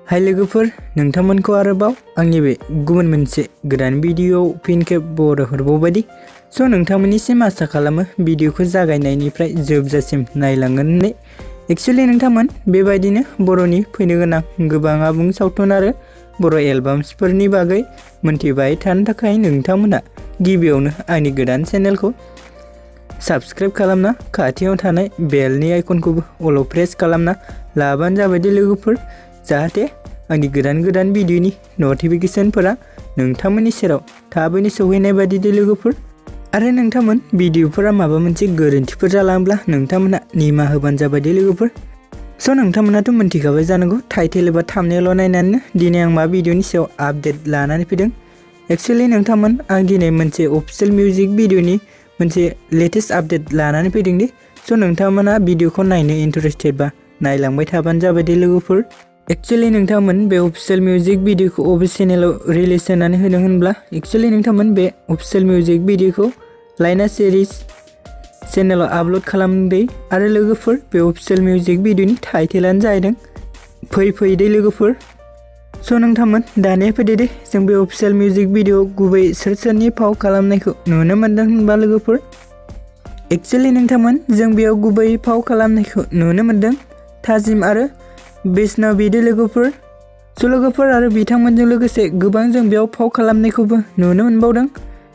हाय लोगोफोर नोंथांमोनखौ आरोबाव आंनि बे गुबुन मोनसे गोदान भिडिअ फिन खेब बर' हरबावबायदि स' नोंथांमोननिसिम आसा खालामो भिडिअखौ जागायनायनिफ्राय जोबजासिम नायलांगोन होननानै एक्चुअली नोंथांमोन बेबायदिनो बर'नि फैनो गोनां गोबां आबुं सावथुन आरो बर' एलबाम्सफोरनि बागै मोनथिबाय थानो थाखाय नोंथांमोना गिबियावनो आंनि गोदान चेनेलखौ साबस्क्राइब खालामना खाथियाव थानाय बेलनि आइकनखौबो अल प्रेस खालामना लाबानो जाबायदि लोगोफोर जाहाथे आंनि गोदान भिडिअनि नटिफिकेशनफोरा नोंथांमोननि सेराव थाबैनो सौहैनाय बायदि लोगोफोर आरो नोंथांमोन भिडिअफोरा माबा मोनसे गोरोन्थिफोर जालांब्ला नोंथांमोना निमाहा होबानो जाबायदि लोगोफोर स' नोंथांमोनाथ' मोनथिखाबाय जानांगौ टाइटेल एबा थाम्बनेल नायनानैनो दिनै आं मा भिडिअनि सायाव आपडेट लानानै फैदों एक्चुअली नोंथांमोन आं दिनै मोनसे अफिशियेल मिउजिक भिडिअनि मोनसे लेटेस्ट आपडेट लानानै फैदों दि स' नोंथांमोना भिडिअखौ नायनो इन्टारेस्टेड बा नायलांबाय थाबानो जाबायदि लोगोफोर एक्चुअली नोंथांमोन बे अफिशियेल मिउजिक भिडिअखौ अबे चेनेलाव रिलिज होनानै होदों होनब्ला एक्चुअली नोंथांमोन बे अफिशियेल मिउजिक भिडिअखौ लाइना सिरिज चेनेलाव आपल'ड खालामदों आरो लोगोफोर बे अफिशियेल मिउजिक भिडिअनि टाइटेलानो जाहैदों फै फै दे लोगोफोर स' नोंथांमोन दानिया फैदो दे जों बे अफिशियेल मिउजिक भिडिअ गुबै सोरनि फाव खालामनायखौ नुनो मोन्दों होनबा लोगोफोर एक्चुअली नोंथांमोन जों बेयाव गुबै फाव खालामनायखौ नुनो मोन्दों थाजिम आरो बैष्णवी दे लोगोफोर स' लोगोफोर आरो बिथांमोनजों लोगोसे गोबां जों बेयाव फाव खालामनायखौबो नुनो मोनबावदों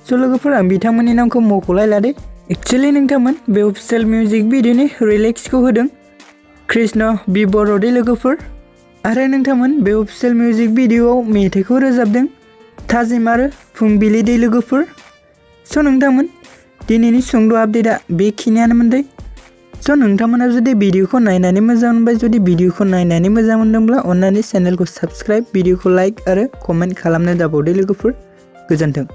स' लोगोफोर आं बिथांमोननि नामखौ मख'लायला दे एक्चुअली नोंथांमोन बे अफिशियेल मिउजिक भिडिअनि रिलिक्सखौ होदों कृष्ण बि बर' दे लोगोफोर आरो नोंथांमोन बे अफिशियेल मिउजिक भिडिअआव मेथाइखौ रोजाबदों थाजिम आरो फुंबिलि दे लोगोफोर स' नोंथांमोन दिनैनि सुंद' आपडेटआ बेखिनियानोमोन दे स' नोंथांमोना जुदि भिडिअखौ नायनानै मोजां मोनबाय जुदि भिडिअखौ नायनानै मोजां मोनदोंब्ला अन्नानै चेनेलखौ साबस्क्राइब भिडिअखौ लाइक आरो कमेन्ट खालामनो दाबावदो लोगोफोर गोजोन्थों।